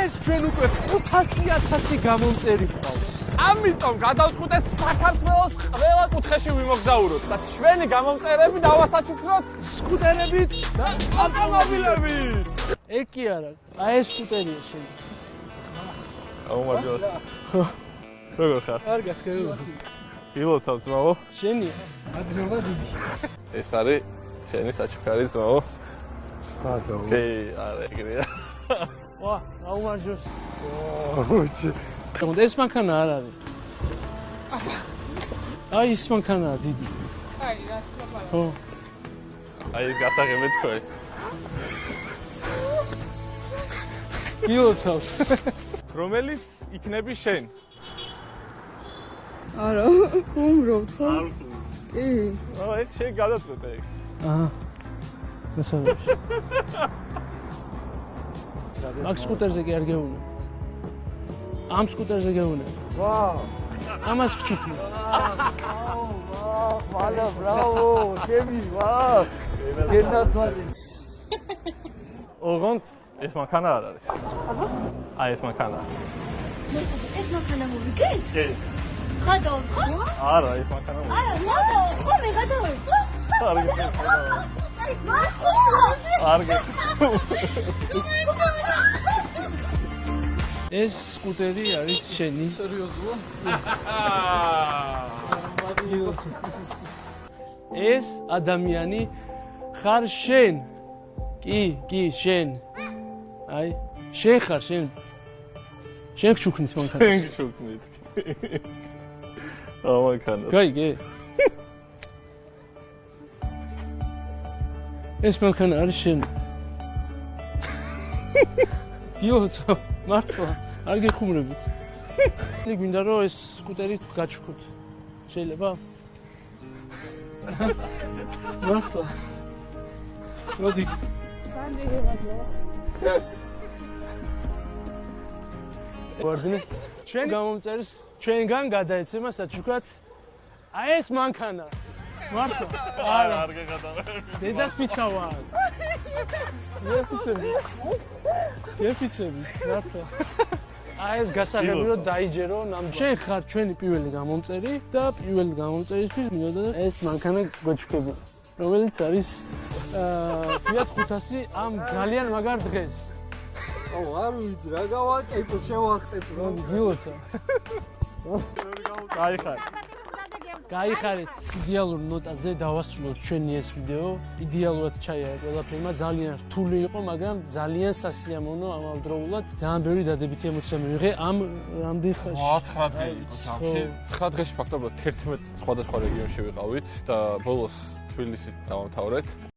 ეს ჩვენ უკვე 500,000 გამომწერი ყავს. ამიტომ გადავწყვეტეთ საქართველოს ყველა კუთხეში ვიმოგზაუროთ და ჩვენი გამომწერები დავასაჩუქროთ სკუტერებით და ავტომობილებით. ეგ კი არა, აი ეს სკუტერია შენ. აუმარჯოს. როგორ ხარ? კარგად, კარგად. ილოცავ ძმაო. შენია. ადრეობა დიდი. ეს არის შენი საჩუქარი ძმაო. ბატონო. კი, არა ეგრეა. ვა, აუმარჯოს. ეს მანქანა არ არის. აი ეს მანქანაა დიდი. აი, რას ლაპარაკობ? ხო. აი ეს გასაღები თქვი. გილოცავს. რომელიც იქნები შენ? არა, უმრობ ხო? კი. ეს შენ გადაწყვეტე ეგ. აჰა. გასაგები. მაგ სკუტერზე კი არ გეუნებ. ამ სკუტერზე გეუნებ. ვაუ. ამას გჩითი. მალა ბრავო, ჩემი ვაუ. გენათვალი. ოღონდ ეს მანქანა არ არის. აი ეს მანქანა. ეს მანქანა მოვიგე? კი. ხადო, ხო? არა, ეს მანქანა. არა, მოდო, ხო მე გადავე, ხო? არა. არა. ეს სკუტერი არის შენი. სერიოზულად? ეს ადამიანი ხარ შენ. კი, შენ. აი, შენ ხარ შენ. შენ გჩუქნით მანქანას. შენ გჩუქნით. მანქანას. გაიგე? ეს მანქანა არის შენ. გიოცავ, მართლა, არ გეხუმრებით. იქ მინდა რომ ეს სკუტერი გაჩუქოთ. შეიძლება? მართლა. მოდი. ვარდნე. ჩვენ გამომწერს ჩვენგან გადაეცემა საჩუქრად. აი ეს მანქანა. მართლა. არა, არ გეღადავები. დედას მიცავა. ეფიცები, მართლა. აი ეს გასაღები რომ დაიჯერო ნამდვილად. შენ ხარ ჩვენი პირველი გამომწერი და პირველი გამომწერისთვის მინდოდა ეს მანქანა გოჩქები, რომელიც არის Fiat 500 ამ ძალიან მაგარ დღეს. აუ, არ ვიცი რა გავაკეთო, შევახტეთ რა. გიოცა. გაიხარ. გაიხარეთ. იდეალურ ნოტაზე დავასრულოთ ჩვენი ეს ვიდეო. იდეალურად ჩაიარა ყველაფერმა, ძალიან რთული იყო, მაგრამ ძალიან სასიამოვნო ამავდროულად. ძალიან ბევრი დადებითი ემოცია მივიღე ამ რამდენ ხანში. 9 დღე იყო სამში. 9 დღეში ფაქტობრივად 11 სხვადასხვა რეგიონში ვიყავით და ბოლოს თბილისით დავამთავრეთ.